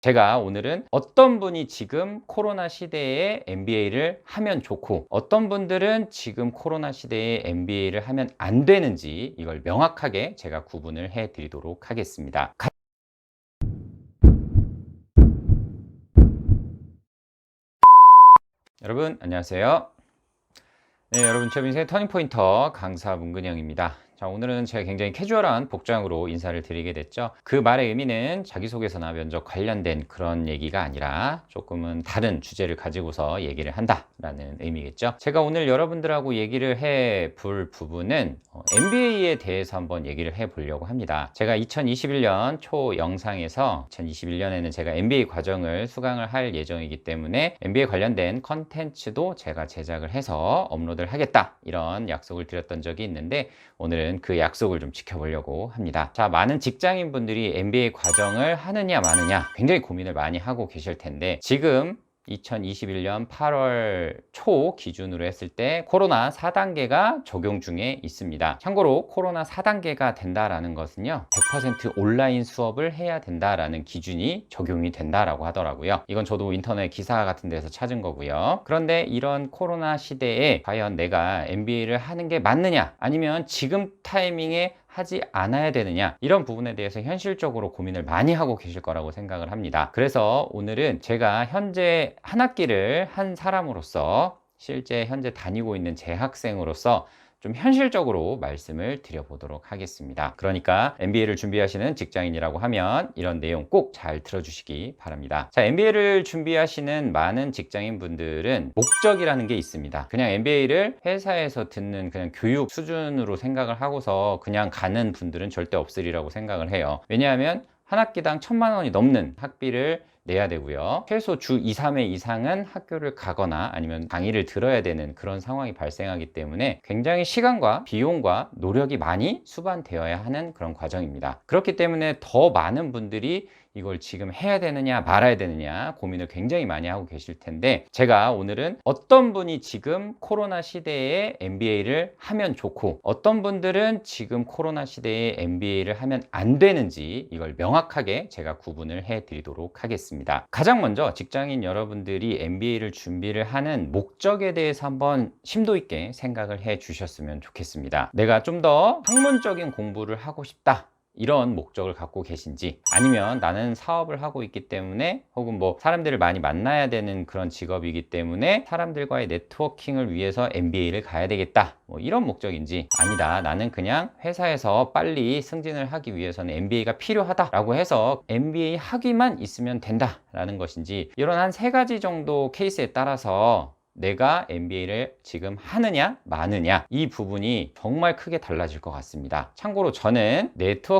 제가 오늘은 어떤 분이 지금 코로나 시대에 MBA를 하면 좋고 어떤 분들은 지금 코로나 시대에 MBA를 하면 안 되는지 이걸 명확하게 제가 구분을 해 드리도록 하겠습니다. 여러분 안녕하세요. 네, 여러분 취업 인생의 터닝포인터 강사 문근영입니다. 자, 오늘은 제가 굉장히 캐주얼한 복장으로 인사를 드리게 됐죠. 그 말의 의미는 자기소개서나 면접 관련된 그런 얘기가 아니라 조금은 다른 주제를 가지고서 얘기를 한다라는 의미겠죠. 제가 오늘 여러분들하고 얘기를 해 볼 부분은 MBA에 대해서 한번 얘기를 해 보려고 합니다. 제가 2021년 초 영상에서 2021년에는 제가 MBA 과정을 수강을 할 예정이기 때문에 MBA 관련된 컨텐츠도 제가 제작을 해서 업로드를 하겠다 이런 약속을 드렸던 적이 있는데 오늘은 그 약속을 좀 지켜보려고 합니다. 자, 많은 직장인 분들이 MBA 과정을 하느냐 마느냐 굉장히 고민을 많이 하고 계실 텐데 지금 2021년 8월 초 기준으로 했을 때 코로나 4단계가 적용 중에 있습니다. 참고로 코로나 4단계가 된다라는 것은요 100% 온라인 수업을 해야 된다라는 기준이 적용이 된다라고 하더라고요. 이건 저도 인터넷 기사 같은 데서 찾은 거고요. 그런데 이런 코로나 시대에 과연 내가 MBA를 하는 게 맞느냐 아니면 지금 타이밍에 하지 않아야 되느냐 이런 부분에 대해서 현실적으로 고민을 많이 하고 계실 거라고 생각을 합니다. 그래서 오늘은 제가 현재 한 학기를 한 사람으로서 실제 현재 다니고 있는 재학생으로서 좀 현실적으로 말씀을 드려보도록 하겠습니다. 그러니까 MBA를 준비하시는 직장인이라고 하면 이런 내용 꼭 잘 들어주시기 바랍니다. 자, MBA를 준비하시는 많은 직장인 분들은 목적이라는 게 있습니다. 그냥 MBA를 회사에서 듣는 그냥 교육 수준으로 생각을 하고서 그냥 가는 분들은 절대 없으리라고 생각을 해요. 왜냐하면 한 학기당 1,000만 원이 넘는 학비를 내야 되고요. 최소 주 2, 3회 이상은 학교를 가거나 아니면 강의를 들어야 되는 그런 상황이 발생하기 때문에 굉장히 시간과 비용과 노력이 많이 수반되어야 하는 그런 과정입니다. 그렇기 때문에 더 많은 분들이 이걸 지금 해야 되느냐 말아야 되느냐 고민을 굉장히 많이 하고 계실 텐데 제가 오늘은 어떤 분이 지금 코로나 시대에 MBA를 하면 좋고 어떤 분들은 지금 코로나 시대에 MBA를 하면 안 되는지 이걸 명확하게 제가 구분을 해 드리도록 하겠습니다. 가장 먼저 직장인 여러분들이 MBA를 준비를 하는 목적에 대해서 한번 심도 있게 생각을 해 주셨으면 좋겠습니다. 내가 좀 더 학문적인 공부를 하고 싶다 이런 목적을 갖고 계신지 아니면 나는 사업을 하고 있기 때문에 혹은 뭐 사람들을 많이 만나야 되는 그런 직업이기 때문에 사람들과의 네트워킹을 위해서 MBA를 가야 되겠다 뭐 이런 목적인지 아니다 나는 그냥 회사에서 빨리 승진을 하기 위해서는 MBA가 필요하다라고 해서 MBA 학위만 있으면 된다라는 것인지 이런 한 3가지 정도 케이스에 따라서 내가 MBA를 지금 하느냐 마느냐 이 부분이 정말 크게 달라질 것 같습니다. 참고로 저는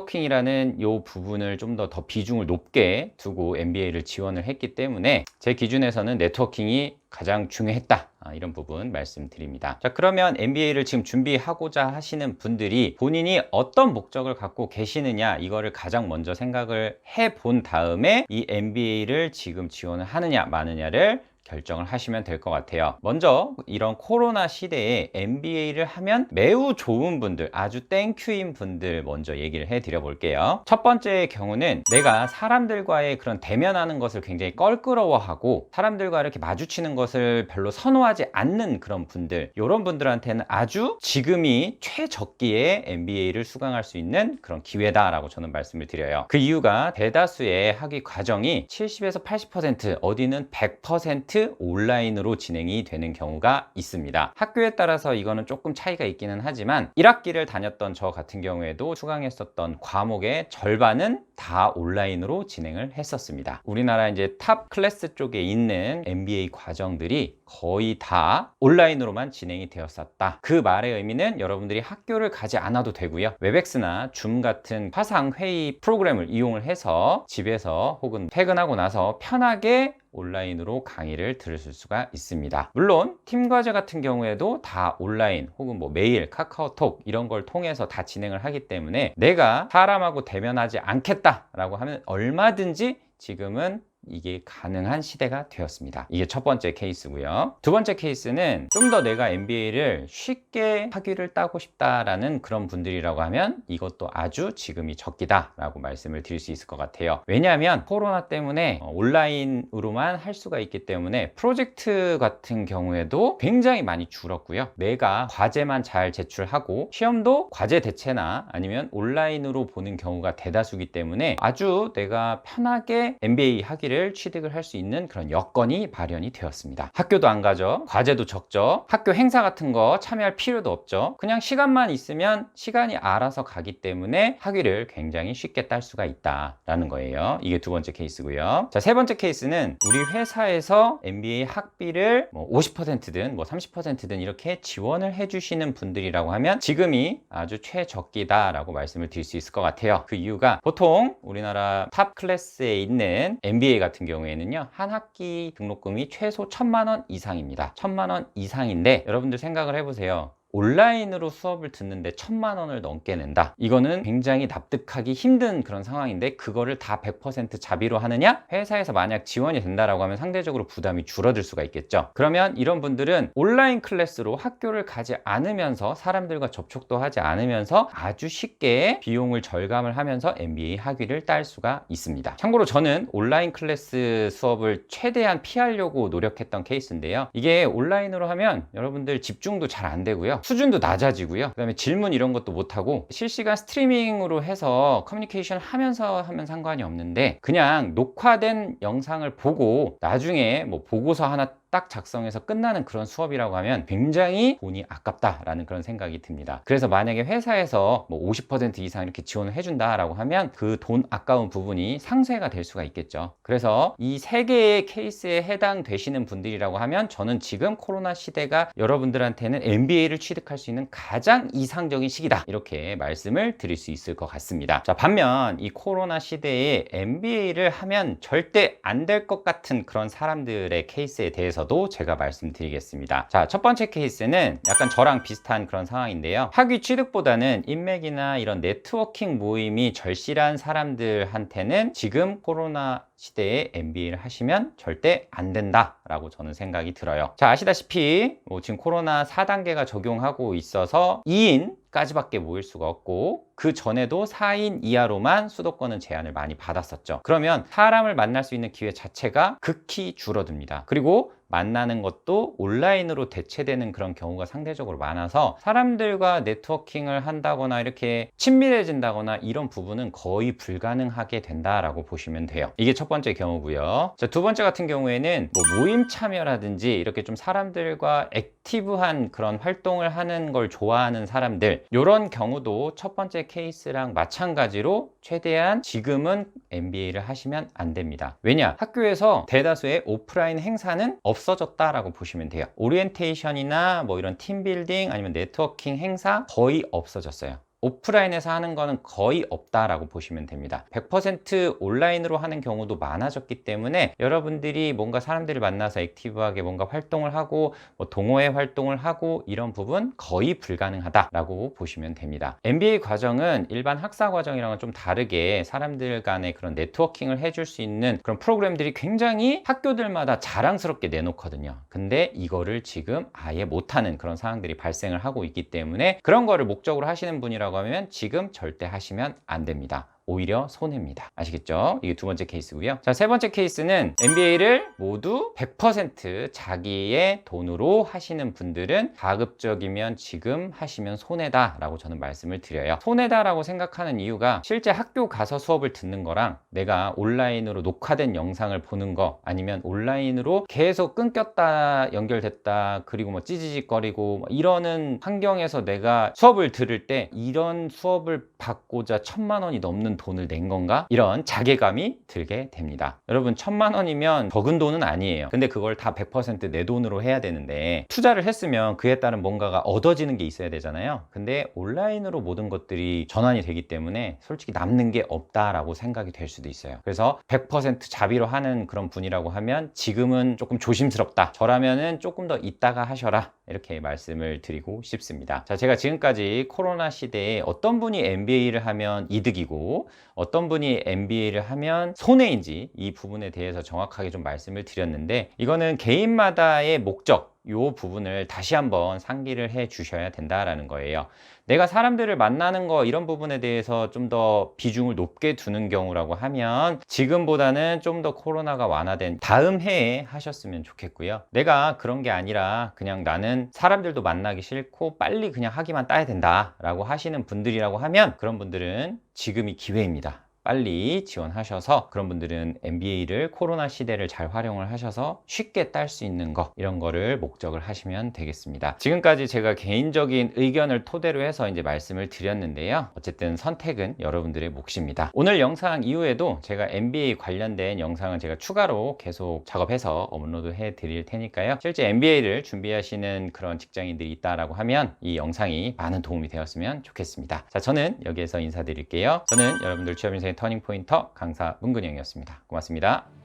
네트워킹이라는 이 부분을 좀 더 비중을 높게 두고 MBA를 지원을 했기 때문에 제 기준에서는 네트워킹이 가장 중요했다 이런 부분 말씀드립니다. 자, 그러면 MBA를 지금 준비하고자 하시는 분들이 본인이 어떤 목적을 갖고 계시느냐 이거를 가장 먼저 생각을 해 본 다음에 이 MBA를 지금 지원을 하느냐 마느냐를 결정을 하시면 될 것 같아요. 먼저 이런 코로나 시대에 MBA를 하면 매우 좋은 분들, 아주 땡큐인 분들 먼저 얘기를 해 드려 볼게요. 첫 번째의 경우는 내가 사람들과의 그런 대면하는 것을 굉장히 껄끄러워하고 사람들과 이렇게 마주치는 것을 별로 선호하지 않는 그런 분들, 이런 분들한테는 아주 지금이 최적기에 MBA를 수강할 수 있는 그런 기회다라고 저는 말씀을 드려요. 그 이유가 대다수의 학위 과정이 70에서 80% 어디는 100% 온라인으로 진행이 되는 경우가 있습니다. 학교에 따라서 이거는 조금 차이가 있기는 하지만 1학기를 다녔던 저 같은 경우에도 수강했었던 과목의 절반은 다 온라인으로 진행을 했었습니다. 우리나라 이제 탑 클래스 쪽에 있는 MBA 과정들이 거의 다 온라인으로만 진행이 되었었다. 그 말의 의미는 여러분들이 학교를 가지 않아도 되고요. 웹엑스나 줌 같은 화상 회의 프로그램을 이용을 해서 집에서 혹은 퇴근하고 나서 편하게 온라인으로 강의를 들으실 수가 있습니다. 물론 팀 과제 같은 경우에도 다 온라인 혹은 뭐 메일, 카카오톡 이런 걸 통해서 다 진행을 하기 때문에 내가 사람하고 대면하지 않겠다라고 하면 얼마든지 지금은 이게 가능한 시대가 되었습니다. 이게 첫 번째 케이스고요. 두 번째 케이스는 좀 더 내가 MBA를 쉽게 학위를 따고 싶다라는 그런 분들이라고 하면 이것도 아주 지금이 적기다 라고 말씀을 드릴 수 있을 것 같아요. 왜냐하면 코로나 때문에 온라인으로만 할 수가 있기 때문에 프로젝트 같은 경우에도 굉장히 많이 줄었고요. 내가 과제만 잘 제출하고 시험도 과제 대체나 아니면 온라인으로 보는 경우가 대다수기 때문에 아주 내가 편하게 MBA 학위를 취득을 할 수 있는 그런 여건이 마련이 되었습니다. 학교도 안 가죠. 과제도 적죠. 학교 행사 같은 거 참여할 필요도 없죠. 그냥 시간만 있으면 시간이 알아서 가기 때문에 학위를 굉장히 쉽게 딸 수가 있다라는 거예요. 이게 두 번째 케이스고요. 자, 세 번째 케이스는 우리 회사에서 MBA 학비를 50%든 30%든 이렇게 지원을 해주시는 분들이라고 하면 지금이 아주 최적기다라고 말씀을 드릴 수 있을 것 같아요. 그 이유가 보통 우리나라 탑 클래스에 있는 MBA 같은 경우에는요, 한 학기 등록금이 최소 1,000만 원 이상입니다. 1,000만 원 이상인데 여러분들 생각을 해보세요. 온라인으로 수업을 듣는데 1,000만 원을 넘게 낸다. 이거는 굉장히 납득하기 힘든 그런 상황인데 그거를 다 100% 자비로 하느냐? 회사에서 만약 지원이 된다라고 하면 상대적으로 부담이 줄어들 수가 있겠죠. 그러면 이런 분들은 온라인 클래스로 학교를 가지 않으면서 사람들과 접촉도 하지 않으면서 아주 쉽게 비용을 절감을 하면서 MBA 학위를 딸 수가 있습니다. 참고로 저는 온라인 클래스 수업을 최대한 피하려고 노력했던 케이스인데요. 이게 온라인으로 하면 여러분들 집중도 잘 안 되고요. 수준도 낮아지고요. 그 다음에 질문 이런 것도 못하고 실시간 스트리밍으로 해서 커뮤니케이션 하면서 하면 상관이 없는데 그냥 녹화된 영상을 보고 나중에 보고서 하나 딱 작성해서 끝나는 그런 수업이라고 하면 굉장히 돈이 아깝다라는 그런 생각이 듭니다. 그래서 만약에 회사에서 50% 이상 이렇게 지원을 해준다라고 하면 그 돈 아까운 부분이 상쇄가 될 수가 있겠죠. 그래서 이 세 개의 케이스에 해당되시는 분들이라고 하면 저는 지금 코로나 시대가 여러분들한테는 MBA를 취득할 수 있는 가장 이상적인 시기다, 이렇게 말씀을 드릴 수 있을 것 같습니다. 자, 반면 이 코로나 시대에 MBA를 하면 절대 안 될 것 같은 그런 사람들의 케이스에 대해서 도 제가 말씀드리겠습니다. 자, 첫 번째 케이스는 약간 저랑 비슷한 그런 상황인데요. 학위 취득보다는 인맥이나 이런 네트워킹 모임이 절실한 사람들한테는 지금 코로나 시대에 MBA를 하시면 절대 안 된다라고 저는 생각이 들어요. 자, 아시다시피 지금 코로나 4단계가 적용하고 있어서 2인까지밖에 모일 수가 없고 그 전에도 4인 이하로만 수도권은 제한을 많이 받았었죠. 그러면 사람을 만날 수 있는 기회 자체가 극히 줄어듭니다. 그리고 만나는 것도 온라인으로 대체되는 그런 경우가 상대적으로 많아서 사람들과 네트워킹을 한다거나 이렇게 친밀해진다거나 이런 부분은 거의 불가능하게 된다라고 보시면 돼요. 이게 첫 번째 경우고요. 자, 두 번째 같은 경우에는 모임 참여라든지 이렇게 좀 사람들과 액티브한 그런 활동을 하는 걸 좋아하는 사람들, 이런 경우도 첫 번째 케이스랑 마찬가지로 최대한 지금은 MBA를 하시면 안 됩니다. 왜냐? 학교에서 대다수의 오프라인 행사는 없어졌다라고 보시면 돼요. 오리엔테이션이나 이런 팀빌딩 아니면 네트워킹 행사 거의 없어졌어요. 오프라인에서 하는 거는 거의 없다라고 보시면 됩니다. 100% 온라인으로 하는 경우도 많아졌기 때문에 여러분들이 뭔가 사람들을 만나서 액티브하게 뭔가 활동을 하고 동호회 활동을 하고 이런 부분 거의 불가능하다라고 보시면 됩니다. MBA 과정은 일반 학사 과정이랑은 좀 다르게 사람들 간의 그런 네트워킹을 해줄 수 있는 그런 프로그램들이 굉장히 학교들마다 자랑스럽게 내놓거든요. 근데 이거를 지금 아예 못하는 그런 상황들이 발생을 하고 있기 때문에 그런 거를 목적으로 하시는 분이라고 하면 지금 절대 하시면 안 됩니다. 오히려 손해입니다. 아시겠죠? 이게 두 번째 케이스고요. 자, 세 번째 케이스는 MBA를 모두 100% 자기의 돈으로 하시는 분들은 가급적이면 지금 하시면 손해다라고 저는 말씀을 드려요. 손해다라고 생각하는 이유가 실제 학교 가서 수업을 듣는 거랑 내가 온라인으로 녹화된 영상을 보는 거 아니면 온라인으로 계속 끊겼다 연결됐다 그리고 찌지직거리고 이러는 환경에서 내가 수업을 들을 때 이런 수업을 받고자 1,000만 원이 넘는 돈을 낸 건가? 이런 자괴감이 들게 됩니다. 여러분 1,000만 원이면 적은 돈은 아니에요. 근데 그걸 다 100% 내 돈으로 해야 되는데 투자를 했으면 그에 따른 뭔가가 얻어지는 게 있어야 되잖아요. 근데 온라인으로 모든 것들이 전환이 되기 때문에 솔직히 남는 게 없다라고 생각이 될 수도 있어요. 그래서 100% 자비로 하는 그런 분이라고 하면 지금은 조금 조심스럽다. 저라면은 조금 더 이따가 하셔라. 이렇게 말씀을 드리고 싶습니다. 자, 제가 지금까지 코로나 시대에 어떤 분이 MBA를 하면 이득이고 어떤 분이 MBA를 하면 손해인지 이 부분에 대해서 정확하게 좀 말씀을 드렸는데, 이거는 개인마다의 목적, 이 부분을 다시 한번 상기를 해 주셔야 된다라는 거예요. 내가 사람들을 만나는 거 이런 부분에 대해서 좀 더 비중을 높게 두는 경우라고 하면 지금보다는 좀 더 코로나가 완화된 다음 해에 하셨으면 좋겠고요. 내가 그런 게 아니라 그냥 나는 사람들도 만나기 싫고 빨리 그냥 학위만 따야 된다 라고 하시는 분들이라고 하면, 그런 분들은 지금이 기회입니다. 빨리 지원하셔서 그런 분들은 MBA를 코로나 시대를 잘 활용을 하셔서 쉽게 딸 수 있는 거, 이런 거를 목적을 하시면 되겠습니다. 지금까지 제가 개인적인 의견을 토대로 해서 이제 말씀을 드렸는데요. 어쨌든 선택은 여러분들의 몫입니다. 오늘 영상 이후에도 제가 MBA 관련된 영상은 제가 추가로 계속 작업해서 업로드 해 드릴 테니까요. 실제 MBA를 준비하시는 그런 직장인들이 있다라고 하면 이 영상이 많은 도움이 되었으면 좋겠습니다. 자, 저는 여기에서 인사드릴게요. 저는 여러분들 취업인생의 터닝포인터 강사 문근영이었습니다. 고맙습니다.